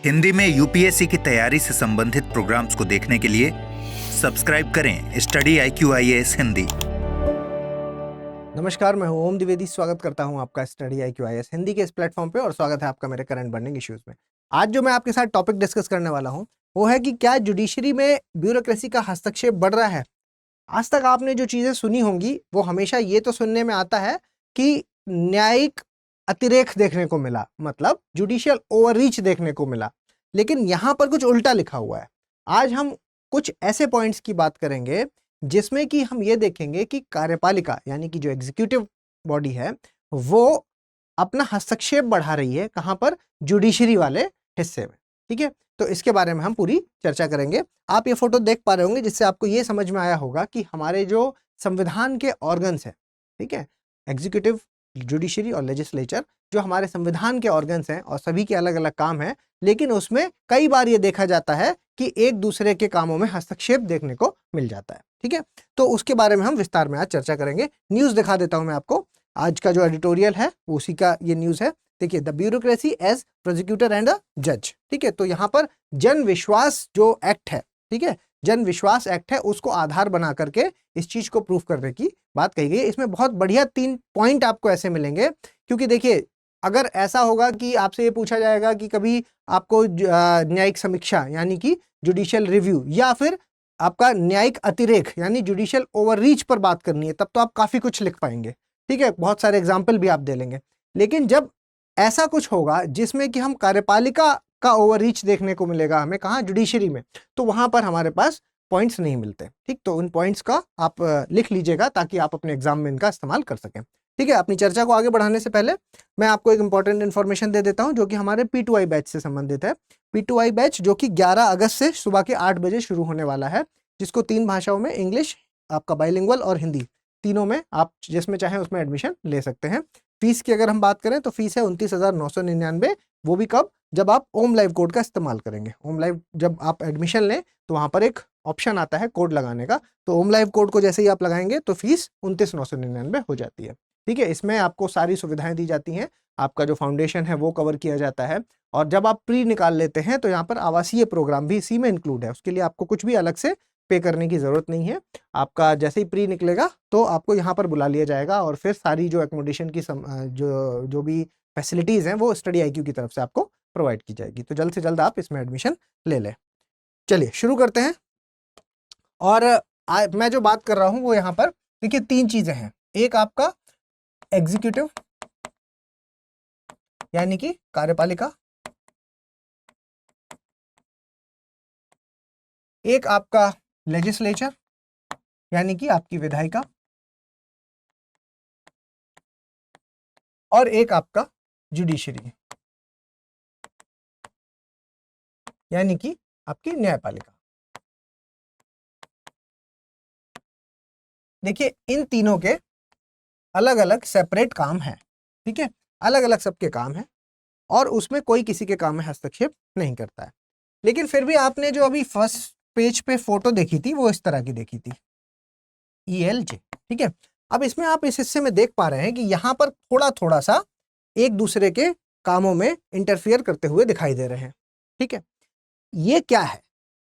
हिंदी में यूपीएससी की तैयारी से संबंधित प्रोग्राम्स को देखने के लिए सब्सक्राइब करें स्टडी IQIAS हिंदी। नमस्कार, मैं हूं ओम द्विवेदी। स्वागत करता हूं आपका स्टडी IQIAS हिंदी के इस प्लेटफॉर्म पे और स्वागत है आपका मेरे करंट बर्निंग इश्यूज में। आज जो मैं आपके साथ टॉपिक डिस्कस करने वाला हूं वो है कि क्या जुडिशरी में ब्यूरोक्रेसी का हस्तक्षेप बढ़ रहा है। आज तक आपने जो चीज़ें सुनी होंगी वो हमेशा ये तो सुनने में आता है कि न्यायिक अतिरेक देखने को मिला, मतलब जुडिशियल ओवररीच देखने को मिला, लेकिन यहाँ पर कुछ उल्टा लिखा हुआ है। आज हम कुछ ऐसे पॉइंट्स की बात करेंगे जिसमें कि हम ये देखेंगे कि कार्यपालिका यानी कि जो एग्जीक्यूटिव बॉडी है वो अपना हस्तक्षेप बढ़ा रही है, कहाँ पर, जुडिशरी वाले हिस्से में। ठीक है, तो इसके बारे में हम पूरी चर्चा करेंगे। आप ये फोटो देख पा रहे होंगे जिससे आपको ये समझ में आया होगा कि हमारे जो संविधान के ऑर्गन्स हैं, ठीक है, एग्जीक्यूटिव, जुडिशरी और लेजिस्लेचर, जो हमारे संविधान के ऑर्गन्स हैं और सभी के अलग अलग काम हैं, लेकिन उसमें कई बार ये देखा जाता है कि एक दूसरे के कामों में हस्तक्षेप देखने को मिल जाता है। ठीक है, तो उसके बारे में हम विस्तार में आज चर्चा करेंगे। न्यूज़ दिखा देता हूं मैं आपको। आज का जो एडिटोरियल है उसी का ये न्यूज़ है। देखिए, the bureaucracy as prosecutor and a जज। ठीक है, तो यहाँ पर जन विश्वास जो एक्ट है, ठीक है, जन विश्वास एक्ट है, उसको आधार बना करके इस चीज को प्रूफ करने की बात कही गई है। इसमें बहुत बढ़िया 3 पॉइंट आपको ऐसे मिलेंगे, क्योंकि देखिए, अगर ऐसा होगा कि आपसे ये पूछा जाएगा कि कभी आपको न्यायिक समीक्षा यानी कि जुडिशियल रिव्यू या फिर आपका न्यायिक अतिरेक यानी जुडिशियल ओवररीच पर बात करनी है, तब तो आप काफी कुछ लिख पाएंगे। ठीक है, बहुत सारे एग्जाम्पल भी आप दे लेंगे। लेकिन जब ऐसा कुछ होगा जिसमें कि हम कार्यपालिका का ओवररीच देखने को मिलेगा हमें, कहाँ, जुडिशरी में, तो वहां पर हमारे पास पॉइंट्स नहीं मिलते। ठीक, तो उन पॉइंट्स का आप लिख लीजिएगा ताकि आप अपने एग्जाम में इनका इस्तेमाल कर सकें। ठीक है, अपनी चर्चा को आगे बढ़ाने से पहले मैं आपको एक इंपॉर्टेंट इन्फॉर्मेशन दे देता हूं जो कि हमारे P2I बैच से संबंधित है। P2I बैच जो कि 11 अगस्त से सुबह के 8 बजे शुरू होने वाला है, जिसको 3 भाषाओं में, इंग्लिश, आपका बाइलिंगुअल और हिंदी, तीनों में आप जिसमें चाहें उसमें एडमिशन ले सकते हैं। फीस की अगर हम बात करें तो फीस है 29,999। वो भी कब, जब आप ओम लाइव कोड का इस्तेमाल करेंगे। ओम लाइव जब आप एडमिशन लें तो वहां पर एक ऑप्शन आता है कोड लगाने का, तो ओम लाइव कोड को जैसे ही आप लगाएंगे तो फीस 29,999 हो जाती है। ठीक है, इसमें आपको सारी सुविधाएं दी जाती हैं। आपका जो फाउंडेशन है वो कवर किया जाता है, और जब आप प्री निकाल लेते हैं तो यहाँ पर आवासीय प्रोग्राम भी इसी में इंक्लूड है। उसके लिए आपको कुछ भी अलग से पे करने की जरूरत नहीं है। आपका जैसे ही प्री निकलेगा तो आपको यहाँ पर बुला लिया जाएगा और फिर सारी जो एकोमोडेशन की जो भी फैसिलिटीज हैं वो स्टडी IQ की तरफ से आपको प्रोवाइड की जाएगी। तो जल्द से जल्द आप इसमें एडमिशन ले लें। चलिए शुरू करते हैं। और मैं जो बात कर रहा हूं वो यहाँ पर देखिए 3 चीजें हैं। एक आपका एग्जीक्यूटिव यानी कि कार्यपालिका, एक आपका लेजिस्लेचर यानी कि आपकी विधायिका, और एक आपका जुडिशरी यानी कि आपकी न्यायपालिका। देखिए, इन तीनों के अलग अलग सेपरेट काम हैं। ठीक है, अलग अलग सबके काम हैं और उसमें कोई किसी के काम में हस्तक्षेप नहीं करता है। लेकिन फिर भी आपने जो अभी फर्स्ट पेज पे फोटो देखी थी वो इस तरह की देखी थी, ELJ। ठीक है, अब इसमें आप इस हिस्से में देख पा रहे हैं कि यहाँ पर थोड़ा थोड़ा सा एक दूसरे के कामों में इंटरफियर करते हुए दिखाई दे रहे हैं। ठीक है, ये क्या है?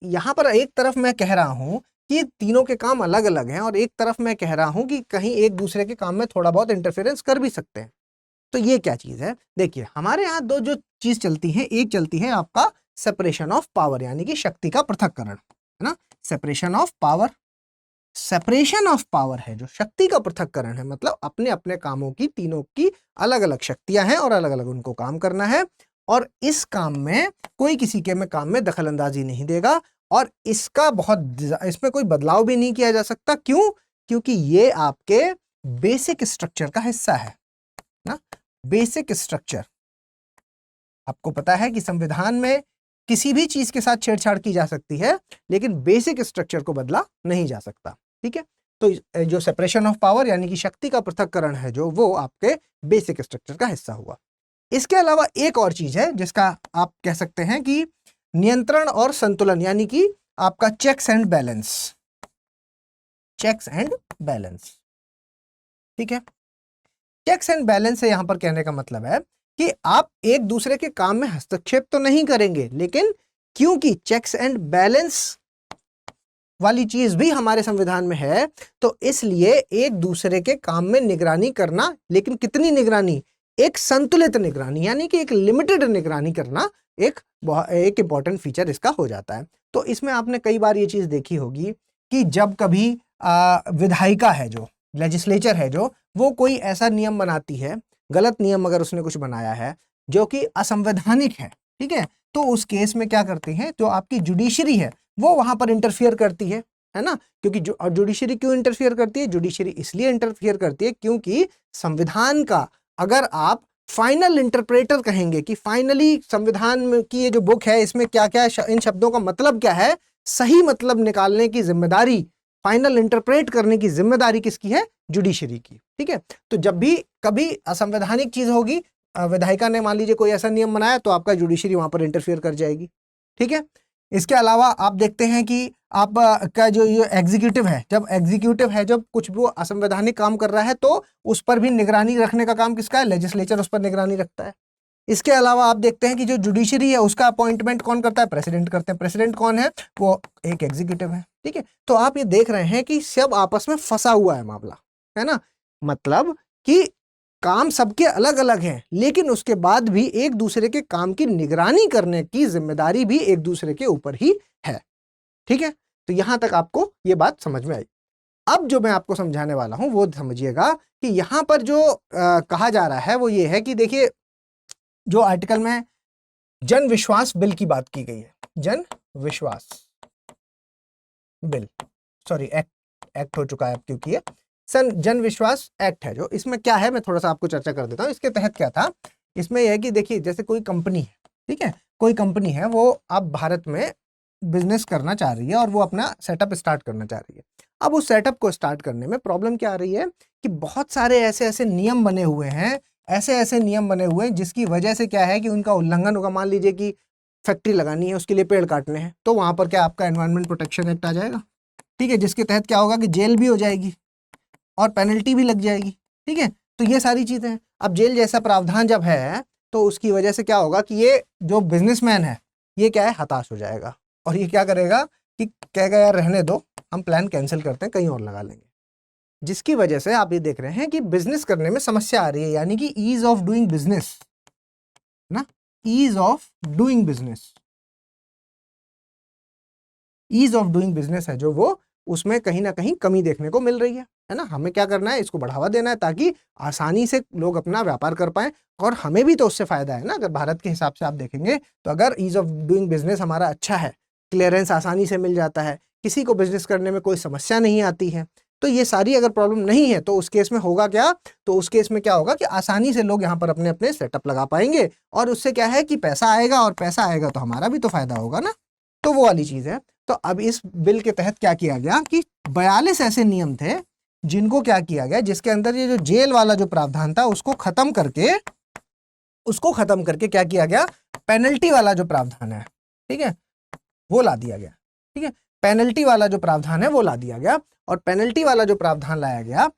यहाँ पर एक तरफ मैं कह रहा हूं कि तीनों के काम अलग अलग हैं और एक तरफ मैं कह रहा हूं कि कहीं एक दूसरे के काम में थोड़ा बहुत इंटरफेरेंस कर भी सकते हैं। तो ये क्या चीज है? देखिए, हमारे यहाँ दो जो चीज चलती है, एक चलती है आपका सेपरेशन ऑफ पावर यानी कि शक्ति का पृथक्करण, है ना। Separation of power, separation of power है जो शक्ति का पृथक्करण है, मतलब अपने अपने कामों की, तीनों की अलग अलग शक्तियां हैं और अलग अलग उनको काम करना है, और इस काम में कोई किसी के में काम में दखल अंदाजी नहीं देगा, और इसका इसमें कोई बदलाव भी नहीं किया जा सकता। क्यों? क्योंकि ये आपके बेसिक स्ट्रक्चर का हिस्सा है ना। बेसिक स्ट्रक्चर, आपको पता है कि संविधान में किसी भी चीज के साथ छेड़छाड़ की जा सकती है लेकिन बेसिक स्ट्रक्चर को बदला नहीं जा सकता। ठीक है, तो जो सेपरेशन ऑफ पावर यानी कि शक्ति का पृथक्करण है जो, वो आपके बेसिक स्ट्रक्चर का हिस्सा हुआ। इसके अलावा एक और चीज है जिसका आप कह सकते हैं कि नियंत्रण और संतुलन यानी कि आपका checks and balance, checks and balance. ठीक है, चेक्स एंड बैलेंस से यहां पर कहने का मतलब है कि आप एक दूसरे के काम में हस्तक्षेप तो नहीं करेंगे, लेकिन क्योंकि चेक्स एंड बैलेंस वाली चीज भी हमारे संविधान में है, तो इसलिए एक दूसरे के काम में निगरानी करना, लेकिन कितनी निगरानी, एक संतुलित निगरानी, यानी कि एक लिमिटेड निगरानी करना एक इंपॉर्टेंट फीचर इसका हो जाता है। तो इसमें आपने कई बार ये चीज देखी होगी कि जब कभी विधायिका है, जो लेजिस्लेचर है, जो वो कोई ऐसा नियम बनाती है, गलत नियम अगर उसने कुछ बनाया है जो कि असंवैधानिक है, ठीक है, तो उस केस में क्या करती है, जो आपकी जुडिशरी है वो वहां पर इंटरफियर करती है ना। क्योंकि जुडिशरी क्यों इंटरफियर करती है, जुडिशरी इसलिए इंटरफियर करती है क्योंकि संविधान का अगर आप फाइनल इंटरप्रेटर कहेंगे कि फाइनली संविधान में की ये जो बुक है इसमें क्या क्या इन शब्दों का मतलब क्या है, सही मतलब निकालने की जिम्मेदारी, फाइनल इंटरप्रेट करने की जिम्मेदारी किसकी है, जुडिशरी की। ठीक है, तो जब भी कभी असंवैधानिक चीज होगी, विधायिका ने मान लीजिए कोई ऐसा नियम बनाया, तो आपका जुडिशरी वहां पर इंटरफियर कर जाएगी। ठीक है, इसके अलावा आप देखते हैं कि आप का जो ये एग्जीक्यूटिव है, जब कुछ भी असंवैधानिक काम कर रहा है तो उस पर भी निगरानी रखने का काम किसका है, लेजिस्लेचर उस पर निगरानी रखता है। इसके अलावा आप देखते हैं कि जो जुडिशरी है उसका अपॉइंटमेंट कौन करता है, प्रेसिडेंट करते हैं। प्रेसिडेंट कौन है, वो एक एग्जीक्यूटिव है। ठीक है, तो आप ये देख रहे हैं कि सब आपस में फंसा हुआ है मामला, है ना, मतलब कि काम सबके अलग अलग हैं, लेकिन उसके बाद भी एक दूसरे के काम की निगरानी करने की जिम्मेदारी भी एक दूसरे के ऊपर ही है। ठीक है, तो यहां तक आपको ये बात समझ में आई। अब जो मैं आपको समझाने वाला हूं वो समझिएगा कि यहां पर जो कहा जा रहा है वो ये है कि देखिए, जो आर्टिकल में जन विश्वास बिल की बात की गई है, जन विश्वास बिल, सॉरी एक्ट हो चुका है अब, क्योंकि ये जन विश्वास एक्ट है। जो इसमें क्या है मैं थोड़ा सा आपको चर्चा कर देता हूँ। इसके तहत क्या था, इसमें यह है कि देखिए, जैसे कोई कंपनी है, ठीक है, कोई कंपनी है, वो अब भारत में बिजनेस करना चाह रही है और वो अपना सेटअप स्टार्ट करना चाह रही है। अब उस सेटअप को स्टार्ट करने में प्रॉब्लम क्या आ रही है कि बहुत सारे ऐसे ऐसे नियम बने हुए हैं, जिसकी वजह से क्या है कि उनका उल्लंघन होगा। मान लीजिए कि फैक्ट्री लगानी है, उसके लिए पेड़ काटने हैं, तो वहां पर क्या आपका एनवायरमेंट प्रोटेक्शन एक्ट आ जाएगा। ठीक है, जिसके तहत क्या होगा कि जेल भी हो जाएगी और पेनल्टी भी लग जाएगी। ठीक है, तो ये सारी चीजें हैं। अब जेल जैसा प्रावधान जब है तो उसकी वजह से क्या होगा कि ये जो बिजनेसमैन है ये क्या है, हताश हो जाएगा और ये क्या करेगा कि कहेगा यार रहने दो, हम प्लान कैंसिल करते हैं, कहीं और लगा लेंगे। जिसकी वजह से आप ये देख रहे हैं कि बिजनेस करने में समस्या आ रही है, यानी कि ईज ऑफ डूइंग बिजनेस ना, ईज ऑफ डूइंग बिजनेस है जो वो उसमें कहीं ना कहीं कमी देखने को मिल रही है ना। हमें क्या करना है, इसको बढ़ावा देना है ताकि आसानी से लोग अपना व्यापार कर पाएं, और हमें भी तो उससे फायदा है ना। अगर भारत के हिसाब से आप देखेंगे तो अगर ईज ऑफ डूइंग बिजनेस हमारा अच्छा है, क्लियरेंस आसानी से मिल जाता है, किसी को बिजनेस करने में कोई समस्या नहीं आती है, तो ये सारी अगर प्रॉब्लम नहीं है तो उस केस में होगा क्या, तो उस केस में क्या होगा कि आसानी से लोग यहाँ पर अपने अपने सेटअप लगा पाएंगे, और उससे क्या है कि पैसा आएगा, और पैसा आएगा तो हमारा भी तो फायदा होगा ना। तो वो वाली चीज है। तो अब इस बिल के तहत क्या किया गया कि 42 ऐसे नियम थे जिनको क्या किया गया, जिसके अंदर ये जो जेल वाला जो प्रावधान था उसको खत्म करके क्या किया गया, पेनल्टी वाला जो प्रावधान है, ठीक है, वो ला दिया गया। ठीक है, पेनल्टी वाला जो प्रावधान है वो ला दिया गया, और पेनल्टी वाला जो प्रावधान लाया गया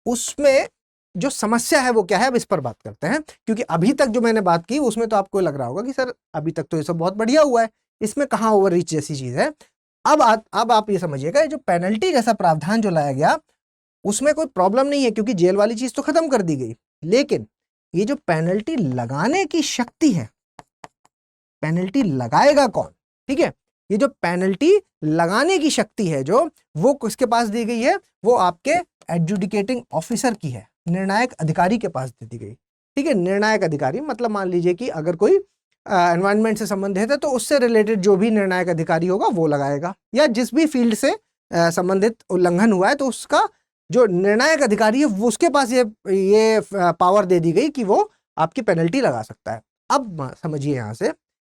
उसमें जो समस्या है वो क्या है, अब इस पर बात करते हैं। क्योंकि अभी तक जो मैंने बात की उसमें तो आपको लग रहा होगा कि सर अभी तक तो ये सब बहुत बढ़िया हुआ है, इसमें कहाँ ओवर रीच जैसी चीज है। अब आप ये समझिएगा, जो पेनल्टी जैसा प्रावधान जो लाया गया उसमें कोई प्रॉब्लम नहीं है, क्योंकि जेल वाली चीज तो खत्म कर दी गई, लेकिन ये जो पेनल्टी लगाने की शक्ति है, पेनल्टी लगाएगा कौन, ठीक है, ये जो पेनल्टी लगाने की शक्ति है जो वो किसके पास दी गई है, वो आपके एडजुडिकेटिंग ऑफिसर की है, निर्णायक अधिकारी के पास दे दी गई। ठीक है, निर्णायक अधिकारी मतलब मान लीजिए कि अगर कोई एनवायरनमेंट से संबंधित है तो उससे रिलेटेड जो भी निर्णायक अधिकारी होगा वो लगाएगा, या जिस भी फील्ड से संबंधित उल्लंघन हुआ है तो उसका जो निर्णायक अधिकारी है वो उसके पास ये पावर दे दी गई कि वो आपकी पेनल्टी लगा सकता है। अब समझिए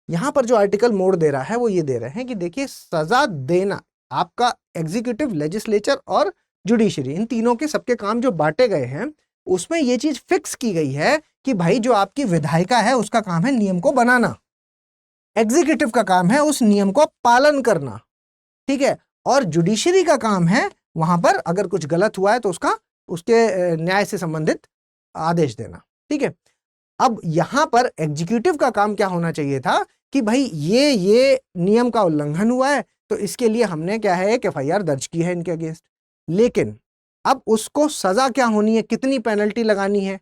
यहाँ पर जो आर्टिकल मोड़ दे रहा है वो ये दे रहे हैं कि देखिए, सजा देना आपका एग्जीक्यूटिव, लेजिस्लेचर और जुडिशरी, इन तीनों के सबके काम जो बांटे गए हैं उसमें ये चीज फिक्स की गई है कि भाई जो आपकी विधायिका है उसका काम है नियम को बनाना, एग्जीक्यूटिव का काम है उस नियम को पालन करना, ठीक है, और जुडिशरी का काम है वहां पर अगर कुछ गलत हुआ है तो उसके न्याय से संबंधित आदेश देना। ठीक है, अब यहां पर एग्जीक्यूटिव का काम क्या होना चाहिए था कि भाई ये नियम का उल्लंघन हुआ है, तो इसके लिए हमने क्या है एक एफआईआर दर्ज की है इनके अगेंस्ट। लेकिन अब उसको सजा क्या होनी है, कितनी पेनल्टी लगानी है,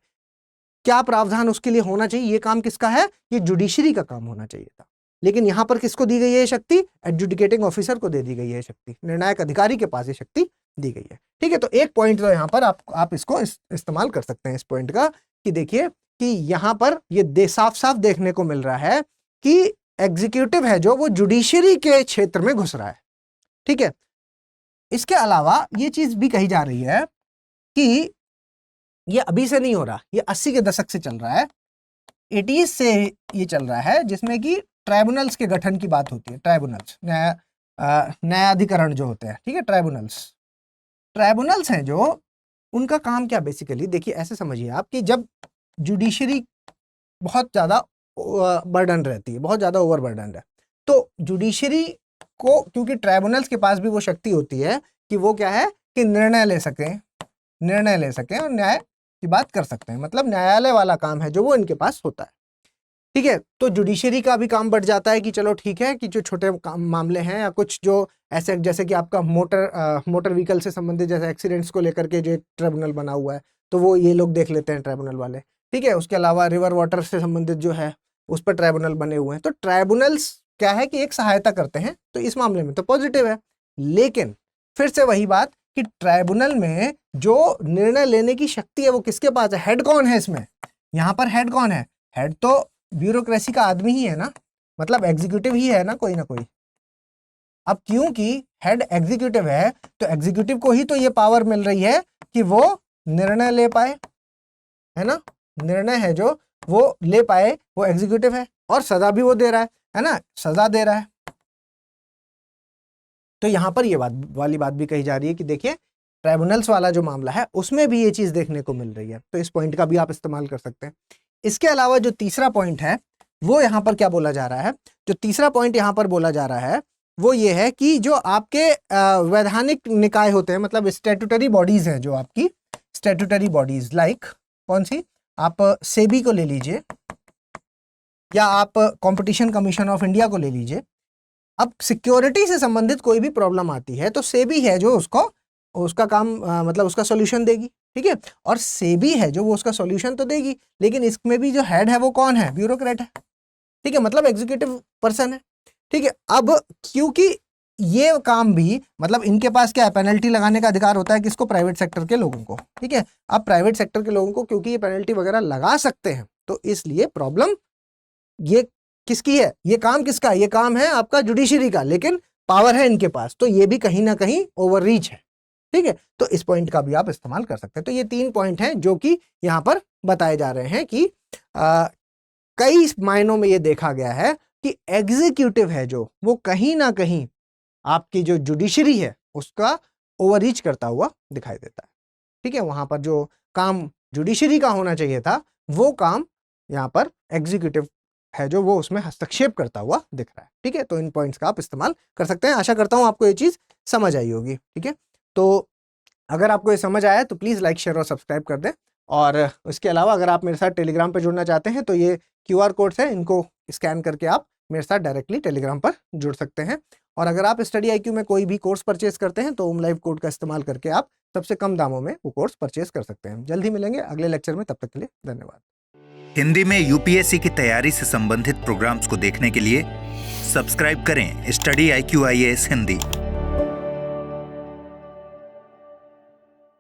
क्या प्रावधान उसके लिए होना चाहिए, ये काम किसका है, ये जुडिशरी का काम होना चाहिए था। लेकिन यहां पर किसको दी गई है ये शक्ति, एडजुडिकेटिंग ऑफिसर को दे दी गई है शक्ति, निर्णायक अधिकारी के पास ये शक्ति दी गई है। ठीक है, तो एक पॉइंट तो यहां पर आप इसको इस्तेमाल कर सकते हैं इस पॉइंट का, कि देखिए कि यहां पर ये साफ साफ देखने को मिल रहा है कि एग्जीक्यूटिव है जो वो जुडिशरी के क्षेत्र में घुस रहा है। ठीक है, इसके अलावा ये चीज भी कही जा रही है कि ये अभी से नहीं हो रहा, ये 80 के दशक से चल रहा है, 80s से ये चल रहा है, जिसमें कि ट्राइब्यूनल्स के गठन की बात होती है। ट्राइब्यूनल्स न्यायाधिकरण जो होते हैं, ठीक है, ट्राइब्यूनल्स हैं जो, उनका काम क्या बेसिकली, देखिए ऐसे समझिए आप कि जब जुडिशरी बहुत ज़्यादा बर्डन रहती है, बहुत ज़्यादा ओवर बर्डन है, तो जुडिशरी को, क्योंकि ट्राइब्यूनल्स के पास भी वो शक्ति होती है कि वो क्या है कि निर्णय ले सकें और न्याय की बात कर सकते हैं, मतलब न्यायालय वाला काम है जो वो इनके पास होता है। ठीक है, तो जुडिशरी का भी काम बढ़ जाता है कि चलो ठीक है कि जो छोटे मामले हैं या कुछ जो ऐसे, जैसे कि आपका मोटर व्हीकल से संबंधित जैसे एक्सीडेंट्स को लेकर के जो एक ट्रिब्यूनल बना हुआ है, तो वो ये लोग देख लेते हैं ट्राइब्यूनल वाले। ठीक है, उसके अलावा रिवर वाटर से संबंधित जो है उस पर ट्राइब्यूनल बने हुए हैं। तो ट्राइब्यूनल्स क्या है कि एक सहायता करते हैं, तो इस मामले में तो पॉजिटिव है। लेकिन फिर से वही बात कि ट्राइब्यूनल में जो निर्णय लेने की शक्ति है वो किसके पास है, हेड कौन है इसमें, यहाँ पर हेड कौन है, हेड तो ब्यूरोक्रेसी का आदमी ही है ना, मतलब एग्जीक्यूटिव ही है ना, कोई ना कोई। अब क्योंकि हेड एग्जीक्यूटिव है, तो एग्जीक्यूटिव को ही तो ये पावर मिल रही है कि वो निर्णय ले पाए, है ना, निर्णय है जो वो ले पाए, वो एग्जीक्यूटिव है, और सजा भी वो दे रहा है ना, सजा दे रहा है। तो यहां पर ये वाली बात भी कही जा रही है कि देखिए ट्राइब्यूनल्स वाला जो मामला है उसमें भी ये चीज देखने को मिल रही है, तो इस पॉइंट का भी आप इस्तेमाल कर सकते हैं। इसके अलावा जो तीसरा पॉइंट है वो यहाँ पर क्या बोला जा रहा है, जो तीसरा पॉइंट यहाँ पर बोला जा रहा है वो ये है कि जो आपके वैधानिक निकाय होते हैं, मतलब स्टैट्यूटरी बॉडीज हैं, जो आपकी स्टैट्यूटरी बॉडीज, लाइक कौन सी, आप सेबी को ले लीजिए या आप कंपटीशन कमीशन ऑफ इंडिया को ले लीजिए। अब सिक्योरिटी से संबंधित कोई भी प्रॉब्लम आती है तो सेबी है जो उसका काम मतलब उसका सॉल्यूशन देगी। ठीक है, और सेबी है जो वो उसका सॉल्यूशन तो देगी, लेकिन इसमें भी जो हेड है वो कौन है, ब्यूरोक्रेट है। ठीक है, मतलब एग्जीक्यूटिव पर्सन है। ठीक है, अब क्योंकि ये काम भी, मतलब इनके पास क्या है, पेनल्टी लगाने का अधिकार होता है किसको, प्राइवेट सेक्टर के लोगों को। ठीक है, अब प्राइवेट सेक्टर के लोगों को क्योंकि ये पेनल्टी वगैरह लगा सकते हैं, तो इसलिए प्रॉब्लम ये किसकी है, ये काम किसका है, ये काम है आपका जुडिशरी का, लेकिन पावर है इनके पास, तो ये भी कहीं ना कहीं ओवर रीच है। ठीक है, तो इस पॉइंट का भी आप इस्तेमाल कर सकते हैं। तो ये 3 पॉइंट हैं जो कि यहाँ पर बताए जा रहे हैं कि कई मायनों में ये देखा गया है कि एग्जीक्यूटिव है जो वो कहीं ना कहीं आपकी जो जुडिशरी है उसका ओवररीच करता हुआ दिखाई देता है। ठीक है, वहां पर जो काम जुडिशरी का होना चाहिए था वो काम यहाँ पर एग्जीक्यूटिव है जो वो उसमें हस्तक्षेप करता हुआ दिख रहा है। ठीक है, तो इन पॉइंट्स का आप इस्तेमाल कर सकते हैं। आशा करता हूं आपको ये चीज समझ आई होगी। ठीक है, तो अगर आपको ये समझ आया तो प्लीज़ लाइक, शेयर और सब्सक्राइब कर दें। और इसके अलावा अगर आप मेरे साथ टेलीग्राम पर जुड़ना चाहते हैं तो ये QR कोड्स हैं, इनको स्कैन करके आप मेरे साथ डायरेक्टली टेलीग्राम पर जुड़ सकते हैं। और अगर आप स्टडी IQ में कोई भी कोर्स परचेज करते हैं तो लाइव कोड का इस्तेमाल करके आप सबसे कम दामों में वो कोर्स परचेज कर सकते हैं। जल्द ही मिलेंगे अगले लेक्चर में, तब तक के लिए धन्यवाद। हिंदी में UPSC की तैयारी से संबंधित प्रोग्राम्स को देखने के लिए सब्सक्राइब करें स्टडी IQ IAS हिंदी।